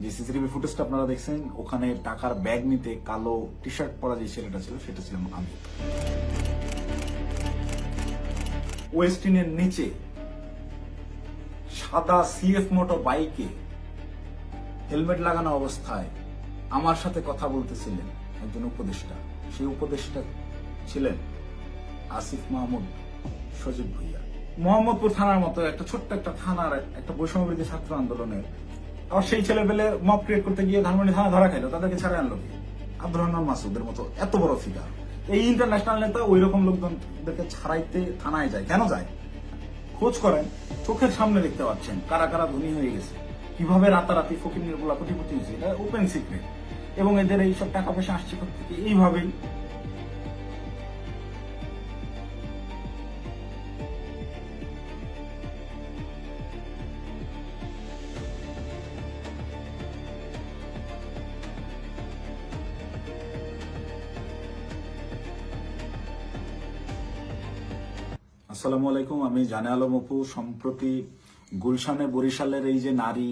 যে সিসিটিভি ফুটেজটা আপনারা দেখছেন, ওখানে টাকার ব্যাগ নিতে কালো টি শার্ট পরা যে ছেলেটা ছিল সেটা ছিলাম আমি। ওয়েস্টিনের নিচে সাদা সিএফ মোটর বাইকে হেলমেট লাগানো অবস্থায় আমার সাথে কথা বলতেছিলেন একজন উপদেষ্টা। সেই উপদেষ্টা ছিলেন আসিফ মাহমুদ সজীব ভুইয়া। মোহাম্মদপুর থানার মতো একটা ছোট্ট একটা থানার একটা বৈষম্যবিরোধী ছাত্র আন্দোলনের আবার সেই ছেলেপেলে মব ক্রিয়েট করতে গিয়ে ধানমন্ডি থানা ধরা খাইলো, তাদেরকে ছাড়ে আনলো কি? আব্দুর রহমান মাসুদের মতো এত বড় ফিগার, এই ইন্টারন্যাশনাল নেতা ওই রকম লোকজনদেরকে ছাড়াইতে থানায় যায়। কেন যায়? খোঁজ করেন, চোখের সামনে দেখতে পাচ্ছেন কারা কারা ধনী হয়ে গেছে, কিভাবে রাতারাতি ফকির নির্মলা কোটিপতি হয়েছে, এটা ওপেন সিক্রেট। এবং এদের এইসব টাকা পয়সা আসছে থেকে এইভাবেই। আসসালামু আলাইকুম, আমি জানে আলম অপু। সম্প্রতি গুলশানে বরিশালের এই যে নারী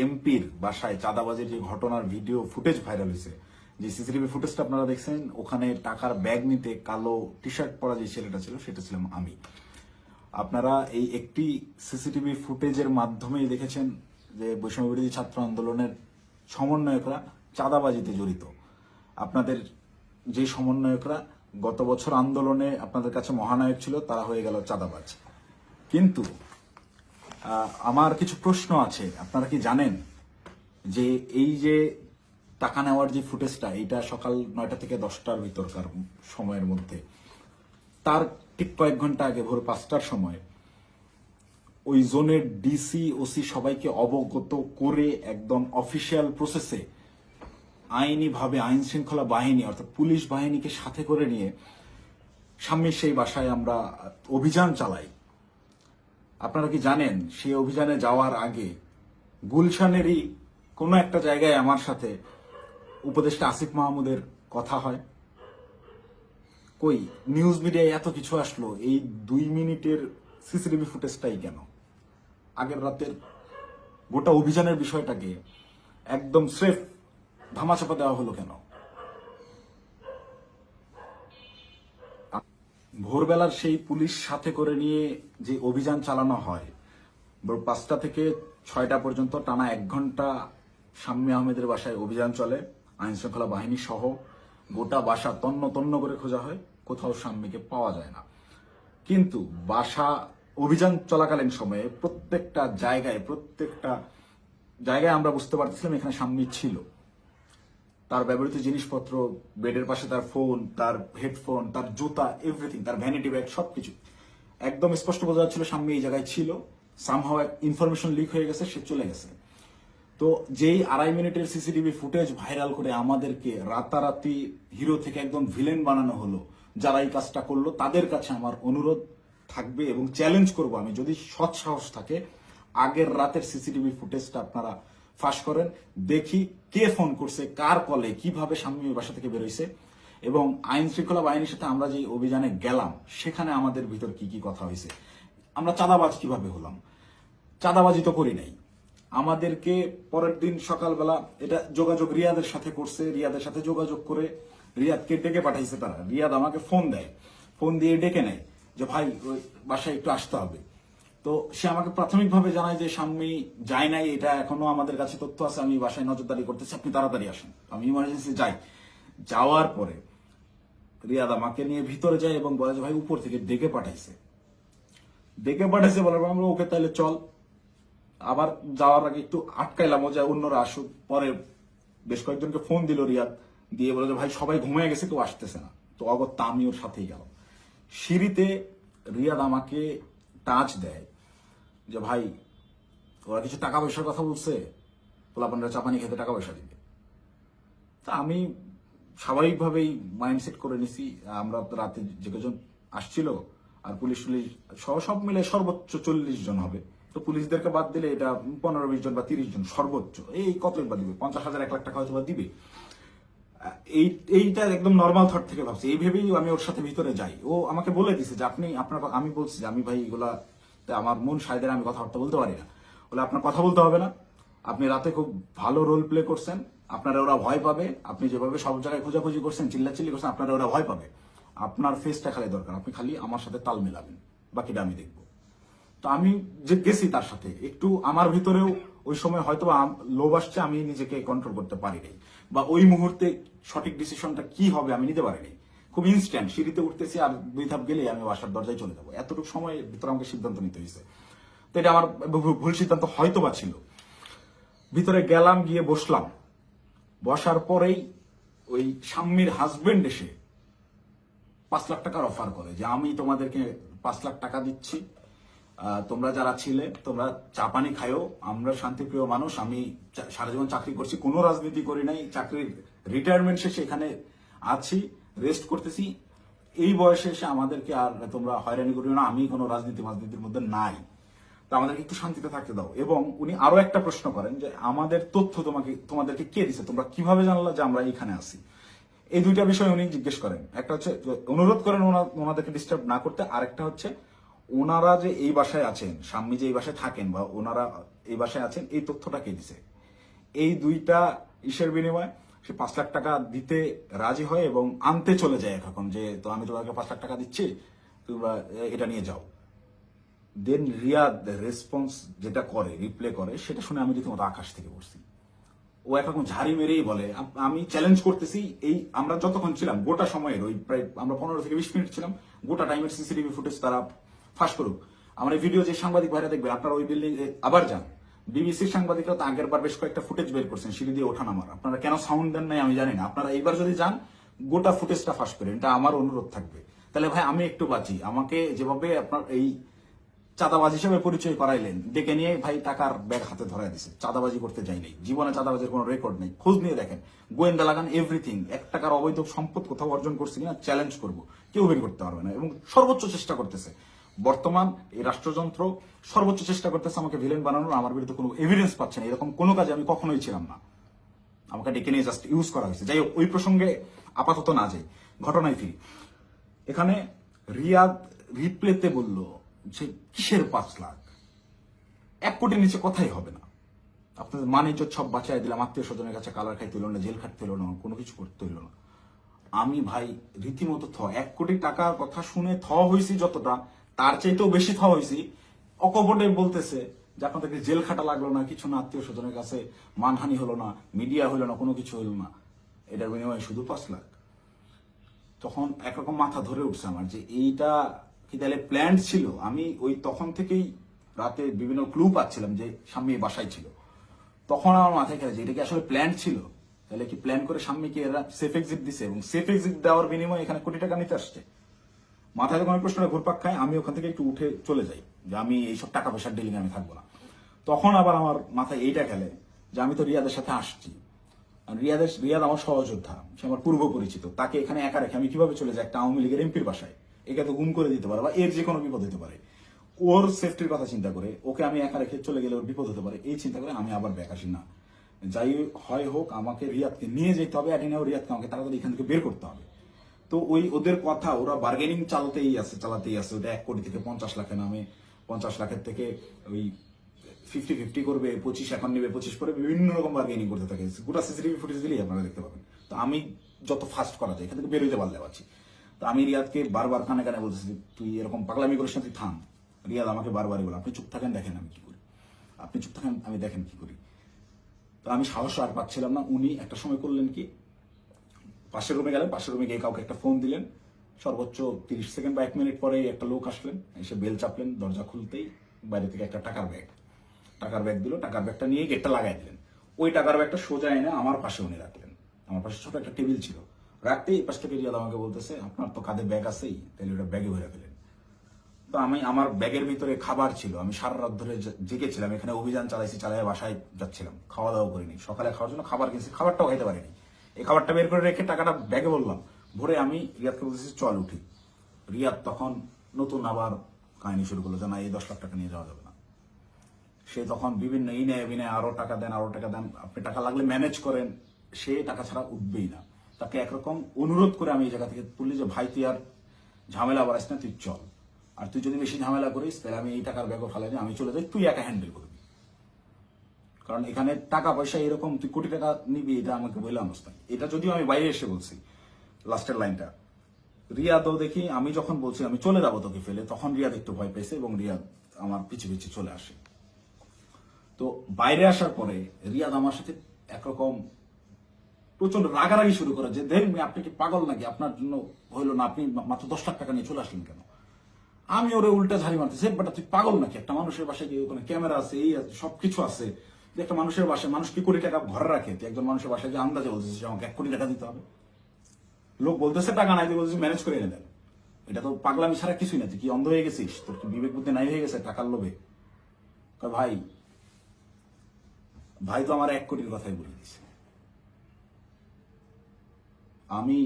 এমপির বাসায় চাঁদাবাজির যে ঘটনার ভিডিও ফুটেজ ভাইরাল হয়েছে, যে সিসিটিভি ফুটেজটা আপনারা দেখছেন, ওখানে টাকার ব্যাগ নিতে কালো টি শার্ট পরা যে ছেলেটা ছিল সেটা ছিলাম আমি। আপনারা এই একটি সিসিটিভি ফুটেজের মাধ্যমেই দেখেছেন যে বৈষম্যবিরোধী ছাত্র আন্দোলনের সমন্বয়করা চাঁদাবাজিতে জড়িত। আপনাদের যে সমন্বয়করা গত বছর আন্দোলনে আপনাদের কাছে মহানায়ক ছিল, তারা হয়ে গেল চাঁদাবাজ। কিন্তু আমার কিছু প্রশ্ন আছে। আপনারা কি জানেন যে এই যে টাকা নেওয়ার যে ফুটেজটা, এইটা সকাল 9টা থেকে 10টার ভিতরকার সময়ের মধ্যে, তার ঠিক কয়েক ঘন্টা আগে ভোর 5টার সময় ওই জোনের ডিসি ওসি সবাইকে অবগত করে একদম অফিসিয়াল প্রসেসে আইনিভাবে আইন শৃঙ্খলা বাহিনী অর্থাৎ পুলিশ বাহিনীকে সাথে করে নিয়ে স্বামীর সেই বাসায় আমরা অভিযান চালাই। আপনারা কি জানেন সেই অভিযানে যাওয়ার আগে গুলশানেরই কোনো একটা জায়গায় আমার সাথে উপদেষ্টা আসিফ মাহমুদের কথা হয়? কই নিউজ মিডিয়ায় এত কিছু আসলো, এই 2 মিনিটের সিসিটিভি ফুটেজটাই কেন? আগের রাতের গোটা অভিযানের বিষয়টাকে একদম স্রেফ ধামাচাপা দেওয়া হলো কেন? ভোরবেলার সেই পুলিশ সাথে করে নিয়ে যে অভিযান চালানো হয়, 5টা থেকে 6টা পর্যন্ত টানা 1 ঘন্টা শাম্মী আহমেদের বাসায় অভিযান চলে, আইন শৃঙ্খলা বাহিনী সহ গোটা বাসা তন্ন তন্ন করে খোঁজা হয়, কোথাও শাম্মীকে পাওয়া যায় না। কিন্তু বাসা অভিযান চলাকালীন সময়ে প্রত্যেকটা জায়গায় আমরা বুঝতে পারতেছিলাম এখানে শাম্মী ছিল। তার ব্যবহৃত জিনিসপত্র, বেডের পাশে তার ফোন, তার হেডফোন, তার জুতা, এভরিথিং, তার ভ্যানিটি ব্যাগ, সবকিছু একদম স্পষ্ট বোঝা যাচ্ছিল শাম্মী এই জায়গায় ছিল। সামহাও ইনফরমেশন লিক হয়ে গেছে, সে চলে গেছে। তো যেই 2.5 মিনিটের সিসিটিভি ফুটেজ ভাইরাল করে আমাদেরকে রাতারাতি হিরো থেকে একদম ভিলেন বানানো হলো, যারা এই কাজটা করলো তাদের কাছে আমার অনুরোধ থাকবে এবং চ্যালেঞ্জ করব আমি, যদি সৎ সাহস থাকে আগের রাতের সিসিটিভি ফুটেজটা আপনারা ফাঁস করেন, দেখি কে ফোন করছে, কার কলে, কিভাবে শাম্মীর বাসা থেকে বেরোইছে, এবং আইন শৃঙ্খলা বাহিনীর সাথে আমরা যে অভিযানে গেলাম সেখানে আমাদের ভিতর কি কি কথা হয়েছে। আমরা চাঁদাবাজ কিভাবে হলাম? চাঁদাবাজি তো করি নাই। আমাদেরকে পরের দিন সকালবেলা এটা যোগাযোগ রিয়াদের সাথে করছে, রিয়াদের সাথে যোগাযোগ করে রিয়াদকে ডেকে পাঠাইছে তারা। রিয়াদ আমাকে ফোন দেয়, ফোন দিয়ে ডেকে নেয় যে ভাই ওই বাসায় একটু আসতে হবে। তো সে আমাকে প্রাথমিকভাবে জানায় যে শাম্মী যায় নাই, এটা এখনো আমাদের কাছে তথ্য আছে, আমি বাসায় নজরদারি করতেছি, আপনি তাড়াতাড়ি আসেন। আমি ইমার্জেন্সি যাই। যাওয়ার পরে রিয়াদ আমাকে নিয়ে ভিতরে যায় এবং বলে যে ভাই উপর থেকে ডেকে পাঠাইছে বলার পর আমরা ওকে তাহলে চল। আবার যাওয়ার আগে একটু আটকাইলাম যে অন্যরা আসুক। পরে বেশ কয়েকজনকে ফোন দিল রিয়াদ, দিয়ে বলে যে ভাই সবাই ঘুমিয়ে গেছে, কেউ আসতেছে না। তো অগত্যা আমি ওর সাথেই গেলাম। সিঁড়িতে রিয়াদ আমাকে টাচ দেয় যে ভাই ওরা কিছু টাকা পয়সার কথা বলছে, পোলাপানরা চাপানি খেতে টাকা পয়সা দিবে। তা আমি স্বাভাবিকভাবেই মাইন্ডসেট করে নিছি, আমরা রাতে যে কজন আসছিল আর পুলিশ সহ সব মিলে সর্বোচ্চ 40 জন হবে। তো পুলিশদেরকে বাদ দিলে এটা 15-20 জন বা 30 জন সর্বোচ্চ। এই কতই বা দিবে, 50,000 1 লাখ টাকা হয়তো বা দিবে। এইটা একদম নর্মাল থট থেকে ভাবছি। এই ভেবেই আমি ওর সাথে ভিতরে যাই। ও আমাকে বলে দিছে যে আমি বলছি যে আমি ভাই এগুলা আমার মন সাইদের আমি কথাবার্তা বলতে পারি না, বলে আপনার কথা বলতে হবে না, আপনি রাতে খুব ভালো রোল প্লে করছেন, আপনারা ওরা ভয় পাবে। আপনি যেভাবে সব জায়গায় খোঁজাখুঁজি করছেন, চিল্লাচিল্লি করছেন, আপনারা ওরা ভয় পাবে। আপনার ফেসটা খালি দরকার, আপনি খালি আমার সাথে তাল মেলাবেন, বাকিটা আমি দেখবো। তো আমি যে গেছি তার সাথে, একটু আমার ভিতরেও ওই সময় হয়তো লোভ আসছে, আমি নিজেকে কন্ট্রোল করতে পারি নাই, বা ওই মুহূর্তে সঠিক ডিসিশনটা কি হবে আমি নিতে পারি নাই। খুব ইনস্ট্যান্ট, সিঁড়িতে উঠতেছি আর 2 ধাপ গেলেই আমি বাসার দরজায় চলে যাবো, এতটুকু সময় ভিতরে আমাকে সিদ্ধান্ত নিতে হয়েছে। তো এটা আমার ভুল সিদ্ধান্ত হয়তো বা ছিল। ভিতরে গেলাম, গিয়ে বসলাম। বসার পরেই ওই শাম্মীর হাজবেন্ড এসে 5 লাখ টাকার অফার করে যে আমি তোমাদেরকে 5 লাখ টাকা দিচ্ছি, তোমরা যারা ছিলে তোমরা চা পানি খায়ও, আমরা শান্তিপ্রিয় মানুষ, আমি সারা জীবন চাকরি করছি, কোনো রাজনীতি করি নাই, চাকরির রিটায়ারমেন্ট শেষে এখানে আছি, রেস্ট করতেছি, এই বয়সে এসে আমাদেরকে আর তোমরা হয়রানি করিও না, আমি কোনো রাজনীতির মধ্যে নাই, তো আমাদেরকে একটু শান্তিতে থাকতে দাও। এবং উনি আরো একটা প্রশ্ন করেন যে আমাদের তথ্য তোমাদেরকে কে দিছে, তোমরা কিভাবে জানলা যে আমরা এখানে আছি। এই দুইটা বিষয় উনি জিজ্ঞেস করেন, একটা হচ্ছে অনুরোধ করেন ওনাদেরকে ডিস্টার্ব না করতে, আরেকটা হচ্ছে ওনারা যে এই বাসায় আছেন, স্বামী যে এই বাসায় থাকেন বা ওনারা এই বাসায় আছেন, এই তথ্যটা কে দিছে। এই দুইটা ইসের বিনিময়ে সে 5 লাখ টাকা দিতে রাজি হয় এবং আনতে চলে যায় এখন, যে তো আমি তোমাকে 5 লাখ টাকা দিচ্ছি, তোমরা এটা নিয়ে যাও। দেন রিয়াদ রেসপন্স যেটা করে, রিপ্লে করে, সেটা শুনে আমি রীতিমতো আকাশ থেকে পড়ছি। ও একরকম ঝাড়ি মেরেই বলে আমি চ্যালেঞ্জ করতেছি, এই আমরা যতক্ষণ ছিলাম গোটা সময়ের ওই প্রায় আমরা 15 থেকে 20 মিনিট ছিলাম, গোটা টাইমের সিসিটিভি ফুটেজ তারা ফাঁস করুক। আমার এই ভিডিও যে সাংবাদিক ভাইরা দেখবেন, আপনারা ওই বিল্ডিং আবার যান, বিবিসির সাংবাদিকরা তো আগের বার বেশ কয়েকটা ফুটেজ বের করছেন সিঁড়ি দিয়ে ওঠা নামার, আপনারা কেন সাউন্ড দেন নাই আমি জানি না। আপনারা এইবার যদি যান গোটা ফুটেজটা ফাঁস করেন, এটা আমার অনুরোধ থাকবে। তাহলে ভাই আমি একটু বাঁচি। আমাকে যেভাবে আপনার এই চাঁদাবাজ হিসেবে পরিচয় করাইলেন, ডেকে নিয়ে ভাই টাকার ব্যাগ হাতে ধরাই দিছে, চাঁদাবাজি করতে যাই নাই, জীবনে চাঁদাবাজির কোনো রেকর্ড নেই, খোঁজ নিয়ে দেখেন, গোয়েন্দা লাগান, এভরিথিং। 1 টাকার অবৈধ সম্পদ কোথাও অর্জন করছে কিনা চ্যালেঞ্জ করব, কেউ বের করতে পারবে না। এবং সর্বোচ্চ চেষ্টা করতেছে বর্তমান এই রাষ্ট্রযন্ত্র, সর্বোচ্চ চেষ্টা করতেছে আমাকে ভিলেন বানানোর। আমার বিরুদ্ধে কোনো এভিডেন্স পাচ্ছে না, এরকম কোনো কাজে আমি কখনোই ছিলাম না, আমাকে ডেকে নিয়ে জাস্ট ইউজ করা হয়েছে। যাই হোক, ওই প্রসঙ্গে আপাতত না যাই, ঘটনায় ফিরি। এখানে রিয়াদ রিপ্লেতে বলল যে কিসের 5 লাখ, 1 কোটির নিচে কথাই হবে না, আপনাদের মান ইজ্জত সব বাঁচাই দিলাম, আত্মীয় স্বজনের কাছে কালার খাইতে হইল না, জেল খাটতে হইল না, কোনো কিছু করতে হইল না। আমি ভাই রীতিমতো 1 কোটি টাকার কথা শুনে হয়েছি যতটা, তার চাইতেও বেশি হয়েছি। অকপটে বলতেছে যে আপনাদেরকে জেল খাটা লাগলো না, কিছু না, আত্মীয় স্বজনের কাছে মানহানি হলো না, মিডিয়া হইলো না, কোনো কিছু হইল না, এটার বিনিময়ে শুধু 5 লাখ। তখন একরকম মাথা ধরে উঠছে আমার যে এইটা কি তাহলে প্ল্যান ছিল। আমি ওই তখন থেকেই রাতে বিভিন্ন ক্লু পাচ্ছিলাম যে স্বামী বাসায় ছিল। তখন আমার মাথায় খেলে যে এটা কি আসলে প্ল্যান ছিল, তাহলে কি প্ল্যান করে স্বামীকে এরা সেফ এক্সিট দিছে এবং সেফ এক্সিট দেওয়ার বিনিময়ে এখানে কোটি টাকা নিতে আসছে। মাথায় যখন আমি প্রশ্নটা ঘুরপাক খায়, আমি ওখান থেকে একটু উঠে চলে যাই যে আমি এইসব টাকা পয়সার ডিলিং আমি থাকবো না। তখন আবার আমার মাথায় এইটা খেলে যে আমি তো রিয়াদের সাথে আসছি, রিয়াদ আমার সহযোদ্ধা, সে আমার পূর্ব পরিচিত, তাকে এখানে একা রেখে আমি কিভাবে চলে যাই একটা আওয়ামী লীগের এমপির বাসায়? একে তো গুম করে দিতে পারে বা এর যে কোনো বিপদ হতে পারে। ওর সেফটির কথা চিন্তা করে ওকে আমি একা রেখে চলে গেলে ওর বিপদ হতে পারে, এই চিন্তা করে আমি আবার ব্যাক আসি না। যাই হয় হোক, আমাকে রিয়াদকে নিয়ে যেতে হবে, অ্যাটিনাও রিয়াদকে আমাকে তাড়াতাড়ি এখান থেকে বের করতে হবে। তো ওই ওদের কথা, ওরা বার্গেনিং চালাতেই আছে। ওটা 1 কোটি থেকে 50 লাখে নামে, 50 লাখের থেকে ওই 50-50 করবে, 25 এখন নেবে, 25 পরে বিভিন্ন রকম বার্গেনিং করতে থাকে। গোটা সিসিটিভি ফুটেজ দিলেই আপনারা দেখতে পাবেন। তো আমি যত ফাস্ট করা যায় এখান থেকে বেরোতে পারলে পারছি। তো আমি রিয়াদকে বারবার কানে কানে বলতেছি তুই এরকম পাগলামি করিস না, তুই থাম। রিয়াদ আমাকে বারবারই বলে আপনি চুপ থাকেন, দেখেন আমি কি করি, আপনি চুপ থাকেন, আমি দেখেন কি করি। তো আমি সাহস আর পাচ্ছিলাম না। উনি একটা সময় করলেন কি, পাশের রুমে গেলেন, পাশের রুমে গিয়ে কাউকে একটা ফোন দিলেন, সর্বোচ্চ 30 সেকেন্ড বা 1 মিনিট পরে একটা লোক আসলেন, এসে বেল চাপলেন, দরজা খুলতেই বাইরে থেকে একটা টাকার ব্যাগ দিল, টাকার ব্যাগটা নিয়ে গেটটা লাগাই দিলেন। ওই টাকার ব্যাগটা সোজা এনে আমার পাশে উনি রাখলেন, আমার পাশে ছোট একটা টেবিল ছিল, রাখতেই এই পাশ থেকে রিয়াদ আমাকে বলতেছে আপনার তো কাঁধে ব্যাগ আছেই, তাহলে ওটা ব্যাগে ভরে ফেলেন। তো আমি, আমার ব্যাগের ভিতরে খাবার ছিল, আমি সারা রাত ধরে জেগেছিলাম, এখানে অভিযান চালিয়ে বাসায় যাচ্ছিলাম, খাওয়া দাওয়া করিনি, সকালে খাওয়ার জন্য খাবার কিনছি, খাবারটাও খাইতে পারিনি। এই খাবারটা বের করে রেখে টাকাটা ব্যাগে বললাম ভরে, আমি রিয়াদকে বলতেছি চল উঠি। রিয়াদ তখন নতুন আবার কাহিনী শুরু করলো যে না, এই 10 লাখ টাকা নিয়ে যাওয়া যাবে না। সে তখন বিভিন্ন ইনে বিনায় আরো টাকা দেন, আপনি টাকা লাগলে ম্যানেজ করেন, সে টাকা ছাড়া উঠবেই না। তাকে একরকম অনুরোধ করে আমি এই জায়গা থেকে তুলি যে ভাই তুই আর ঝামেলা বাড়াইস না, তুই চল, আর তুই যদি বেশি ঝামেলা করিস তাহলে আমি এই টাকার ব্যাগও ফেলাই, আমি চলে যাই, তুই একা হ্যান্ডেল করবি। কারণ এখানে টাকা পয়সা এরকম তুই কোটি টাকা নিবি এটা আমাকে বলে আনস না। এটা যদিও আমি বাইরে এসে বলছি লাস্টের লাইনটা। রিয়াদও দেখি আমি যখন বলছি আমি চলে যাবো তোকে ফেলে, তখন রিয়াদ একটু ভয় পেয়েছে এবং রিয়াদ আমার পিছে পিছে চলে আসে। তো বাইরে আসার পরে রিয়াদ আমার সাথে একরকম প্রচন্ড রাগারাগি শুরু করে যে দেখুন আপনি কি পাগল নাকি, আপনার জন্য হইলো না, আপনি মাত্র 10 লাখ টাকা নিয়ে চলে আসলেন কেন। আমি ওরে উল্টা ঝাড়ি মারতেছি, বাট তুই পাগল নাকি, একটা মানুষের বাসায় কি ওখানে ক্যামেরা আছে, এই আছে, সবকিছু আছে, যে একটা মানুষের বাসায় মানুষ কি কোটি টাকা ঘরে রাখে, তুই একজন মানুষের বাসায় যে আন্দাজে বলতেছিস যে আমাকে 1 কোটি টাকা দিতে হবে। লোক বলতেছে টাকা নাই, বলতেছে ম্যানেজ করে এনে দেন। এটা তো পাগলামি ছাড়া কিছুই না। তুই কি অন্ধ হয়ে গেছিস, তোর কি বিবেক বুদ্ধি নাই হয়ে গেছে টাকার লোভে। ভাই ভাই তো আমার 1 কোটির কথাই বলে দিছে। আমি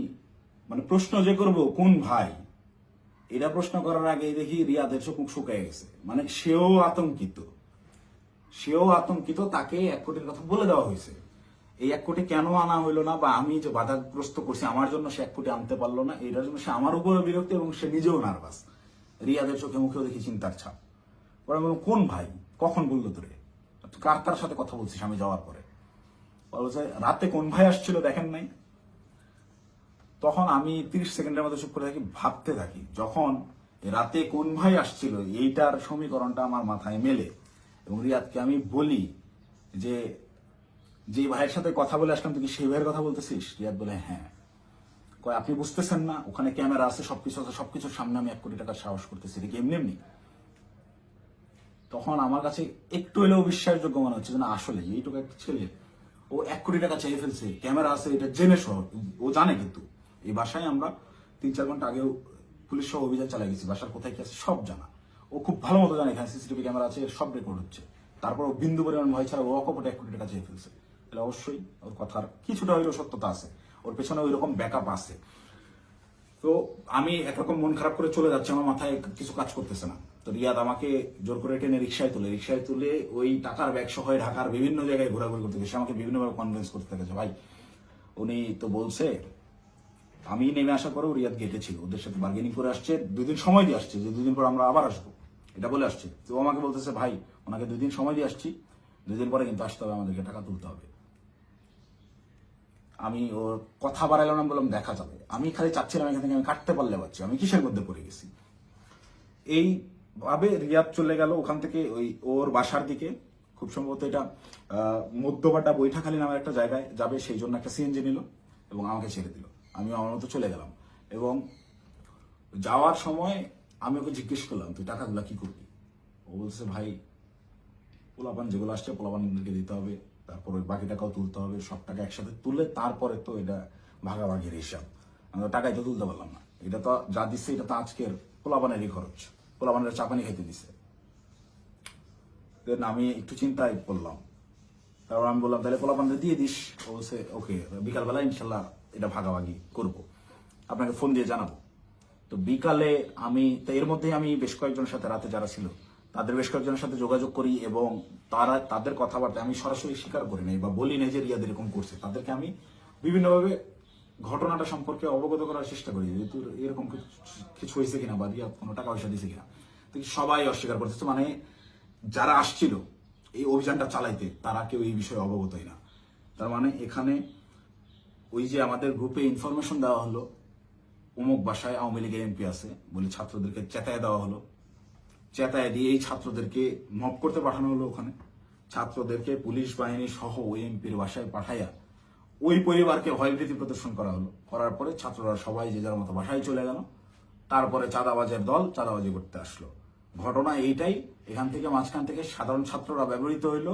মানে প্রশ্ন যে করব কোন ভাই, এটা প্রশ্ন করার আগে দেখি রিয়াদের চোখ মুখ শুকায় গেছে। মানে সেও আতঙ্কিত, তাকে 1 কোটির কথা বলে দেওয়া হয়েছে। এই 1 কোটি কেন আনা হইলো না, বা আমি যে বাধাগ্রস্ত করছি আমার জন্য সে 1 কোটি আনতে পারলো না, এটার জন্য সে আমার উপরে বিরক্ত এবং সে নিজেও নার্ভাস। রিয়াদের চোখে মুখেও দেখি চিন্তার ছাপ। পরে আমি বললাম কোন ভাই, কখন বললো তোরে, তুই কার সাথে কথা বলছিস আমি যাওয়ার পরে। বলছে রাতে কোন ভাই আসছিল দেখেন নাই। তখন আমি 30 সেকেন্ডের মতো চুপ করে থাকি, ভাবতে থাকি। যখন রাতে কোন ভাই আসছিল এইটার সমীকরণটা আমার মাথায় মেলে এবং রিয়াদকে আমি বলি যে ভাইয়ের সাথে কথা বলে আসলাম তুই কি সেই ভাইয়ের কথা বলতেছিস। রিয়াদ বলে হ্যাঁ। কয় আপনি বুঝতেছেন না, ওখানে ক্যামেরা আছে, সবকিছু আছে, সবকিছুর সামনে আমি 1 কোটি টাকার সাহস করতেছি, এটা কি এমনি। তখন আমার কাছে একটু হলেও বিশ্বাসযোগ্য মনে হচ্ছে যে না আসলে এইটুকু একটা ছেলে ও 1 কোটি টাকা চেয়ে ফেলছে, ক্যামেরা আছে এটা জেনে সহ, ও জানে। কিন্তু এই বাসায় আমরা 3-4 ঘন্টা আগেও পুলিশ সহ অভিযান চালিয়ে গেছি, বাসার কোথায় কি আছে সব জানা। ও খুব ভালো মতো জানে এখানে সিসিটিভি ক্যামেরা আছে, সব রেকর্ড হচ্ছে। তারপর ও বিন্দু পরিমাণ ভয় ছাড়া ও অকপটে 1 কোটি টাকা চেয়ে ফেলছে। তাহলে অবশ্যই ওর কথার কিছুটা হইলেও সত্যতা আছে, ওর পেছনে ওই রকম ব্যাকআপ আছে। তো আমি একরকম মন খারাপ করে চলে যাচ্ছি, আমার মাথায় কিছু কাজ করতেছে না। তো রিয়াদ আমাকে জোর করে টেনে রিক্সায় তুলে ওই টাকার ব্যাগ সহ ঢাকার বিভিন্ন জায়গায় ঘোরাঘুরি করতে গেছে। আমাকে বিভিন্নভাবে কনভিন্স করতে গেছে, ভাই উনি তো বলছে। আমি নেমে আসার পরেও রিয়াদ গেটে ছিল, ওদের সাথে বার্গেনিং করে আসছে, 2 দিন সময় দিয়ে আসছে যে 2 দিন পর আমরা আবার আসবো, এটা বলে আসছে। তো আমাকে বলতেছে ভাই ওনাকে 2 দিন সময় দিয়ে আসছি, 2 দিন পরে কিন্তু আসতে হবে, আমাদেরকে টাকা তুলতে হবে। আমি ওর কথা বাড়াইলাম না, বললাম দেখা যাবে। আমি খালি চাচ্ছিলাম এখান থেকে আমি কাটতে পারলে পাচ্ছি, আমি কিসের মধ্যে পড়ে গেছি। এইভাবে রিয়াদ চলে গেল ওখান থেকে ওই ওর বাসার দিকে। খুব সম্ভবত এটা মধ্যবাড্ডা বৈঠাখালী নামের একটা জায়গায় যাবে, সেই জন্য একটা সিএনজি নিল এবং আমাকে ছেড়ে দিল। আমি আমার মতো চলে গেলাম এবং যাওয়ার সময় আমি ওকে জিজ্ঞেস করলাম তুই টাকাগুলো কি করবি। ও বলছে ভাই পোলাপান যেগুলো আসছে পোলাপানকে দিতে হবে, তারপর ওই বাকি টাকাও তুলতে হবে, সব টাকা একসাথে তুলে তারপরে তো এটা ভাগাভাগির হিসাব। আমরা টাকাই তো তুলতে পারলাম না, এটা তো যা দিচ্ছে এটা তো আজকের পোলাপানেরই খরচ, পোলাপানের চাপানি খাইতে দিছে। আমি একটু চিন্তায় পড়লাম, তারপর আমি বললাম তাহলে পোলাপানটা দিয়ে দিস। ও বলছে ওকে, বিকালবেলা ইনশাল্লাহ এটা ভাগাভাগি করব, আপনাকে ফোন দিয়ে জানাবো। তো বিকালে আমি তো এর মধ্যেই আমি বেশ কয়েকজনের সাথে রাতে যারা ছিল তাদের বেশ কয়েকজনের সাথে যোগাযোগ করি এবং তাদের কথাবার্তা আমি সরাসরি স্বীকার করি নাই বা বলি নাই যে রিয়াদ এরকম করছে। তাদেরকে আমি বিভিন্নভাবে ঘটনাটা সম্পর্কে অবগত করার চেষ্টা করি যে তোর এরকম কিছু হয়েছে কিনা বা রিয়াদ কোনো টাকা পয়সা দিয়েছে কিনা। তো সবাই অস্বীকার করতেছে, মানে যারা আসছিল এই অভিযানটা চালাইতে তারা কেউ এই বিষয়ে অবগতই না। তার মানে এখানে ওই যে আমাদের গ্রুপে ইনফরমেশন দেওয়া হলো অমুক বাসায় আওয়ামী লীগের এমপি আছে বলে ছাত্রদেরকে চেতায় দেওয়া হলো, চেতায় দিয়ে এই ছাত্রদেরকে মব করতে পাঠানো হলো। ওখানে ছাত্রদেরকে পুলিশ বাহিনী সহ ওই এমপির বাসায় পাঠাইয়া ওই পরিবারকে ভয়ভীতি প্রদর্শন করা হলো। করার পরে ছাত্ররা সবাই যে যার মতো বাসায় চলে গেল। তারপরে চাঁদাবাজের দল চাঁদাবাজি করতে আসলো। ঘটনা এইটাই। এখান থেকে মাঝখান থেকে সাধারণ ছাত্ররা ব্যবহৃত হইলো।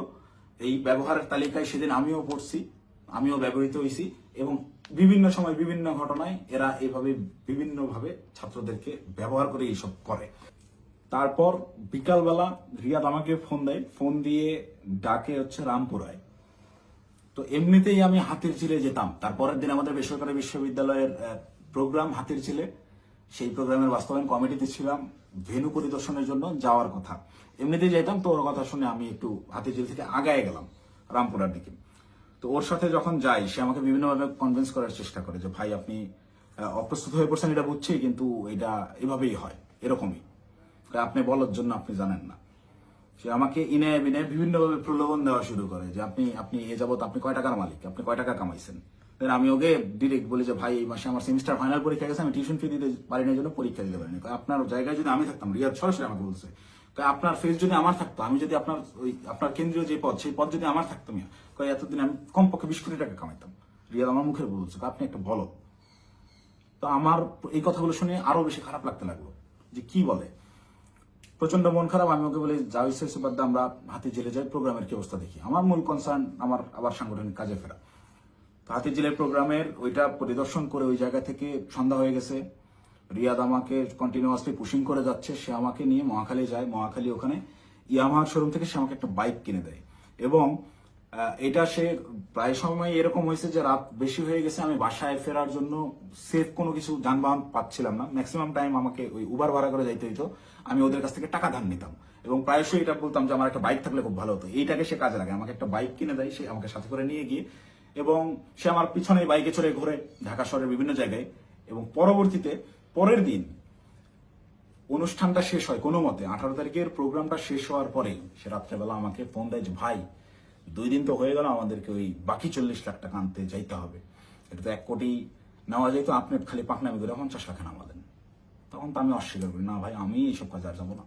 এই ব্যবহারের তালিকায় সেদিন আমিও পড়ছি, আমিও ব্যবহৃত হয়েছি এবং বিভিন্ন সময় বিভিন্ন ঘটনায় এরা এভাবে বিভিন্নভাবে ছাত্রদেরকে ব্যবহার করে এইসব করে। তারপর বিকালবেলা রিয়াদ আমাকে ফোন দেয়, ফোন দিয়ে ডাকে হচ্ছে রামপুরায়। তো এমনিতেই আমি হাতিরঝিলে যেতাম, তারপরের দিন আমাদের বেসরকারি বিশ্ববিদ্যালয়ের প্রোগ্রাম হাতিরঝিলে, সেই প্রোগ্রামের বাস্তবায়ন কমিটিতে ছিলাম, ভেন্যু পরিদর্শনের জন্য যাওয়ার কথা। এমনিতেই যেতাম, তো ওর কথা শুনে আমি একটু হাতিরঝিল থেকে আগায় গেলাম রামপুরার দিকে। তো ওর সাথে যখন যাই সে আমাকে বিভিন্নভাবে কনভিন্স করার চেষ্টা করে যে ভাই আপনি অপ্রস্তুত হয়ে পড়ছেন এটা বুঝছি, কিন্তু এটা এভাবেই হয়, এরকমই, আপনি বলার জন্য আপনি জানেন না। সে আমাকে ইনে বিনে বিভিন্নভাবে প্রলোভন দেওয়া শুরু করে যে আপনি আপনি এ যাবত আপনি কয় টাকার মালিক, আপনি কয় টাকা কামাইছেন। দেন আমি ওকে ডিরেক্ট বলি যে ভাই এই মাসে আমার সেমিস্টার ফাইনাল পরীক্ষা গেছে, আমি টিউশন ফি দিতে পারি না, জন্য পরীক্ষা দিতে পারিনি। আপনার জায়গায় যদি আমি থাকতাম, রিয়াদ সরাসরি আমাকে বলছে, আপনার ফেস যদি আমার থাকতো, আমি যদি আপনার ওই আপনার কেন্দ্রীয় যে পদ, সেই পদ যদি আমার থাকতো, এতদিন আমি কমপক্ষে 20 কোটি টাকা কামাইতাম। রিয়াদ আমার মুখের বলছে আপনি একটা বলো। তো আমার এই কথাগুলো শুনে আরো বেশি খারাপ লাগতে লাগলো যে কি বলে, প্রচন্ড মন খারাপ। আমি ওকে বলি যা হয়েছে বাদ দে, আমরা হাতির জেলে যাই, প্রোগ্রামের কি অবস্থা দেখি। আমার মূল কনসার্ন আমার আবার সাংগঠনিক কাজে ফেরা। তো হাতির জেলের প্রোগ্রামের ওইটা পরিদর্শন করে ওই জায়গা থেকে সন্ধ্যা হয়ে গেছে। রিয়াদ আমাকে কন্টিনিউয়াসলি পুশিং করে যাচ্ছে। সে আমাকে নিয়ে মহাখালী যায়, মহাখালী ওখানে ইয়ামাহার শোরুম থেকে সে আমাকে একটা বাইক কিনে দেয়। এবং এটা সে প্রায় সময় এরকম হয়েছে যে রাত বেশি হয়ে গেছে, আমি বাসায় ফেরার জন্য সেফ কোনো কিছু যানবাহন পাচ্ছিলাম না। ম্যাক্সিমাম টাইম আমাকে ওই উবার ভাড়া করে যাইতে হইতো। আমি ওদের কাছ থেকে টাকা ধার নিতাম এবং প্রায়শই এটা বলতাম যে আমার একটা বাইক থাকলে খুব ভালো হতো। এইটাকে সে কাজে লাগে, আমাকে একটা বাইক কিনে দেয় সে, আমাকে সাথে করে নিয়ে গিয়ে, এবং সে আমার পিছনে বাইকে চড়ে ঘুরে ঢাকা শহরের বিভিন্ন জায়গায়। এবং পরবর্তীতে পরের দিন অনুষ্ঠানটা শেষ হয় কোনো মতে, 18 তারিখের প্রোগ্রামটা শেষ হওয়ার পরে সে রাত্রেবেলা আমাকে ফোন দেয় যে ভাই 2 দিন তো হয়ে গেল, আমাদেরকে ওই বাকি 40 লাখ টাকা আনতে যাইতে হবে, এটা তো 1 কোটি নেওয়া যেত, আপনি খালি পাকনামি করে 50 লাখে নামা দেন। তখন তো আমি অস্বীকার করি, না ভাই আমি এইসব কাজে আর যাবো না।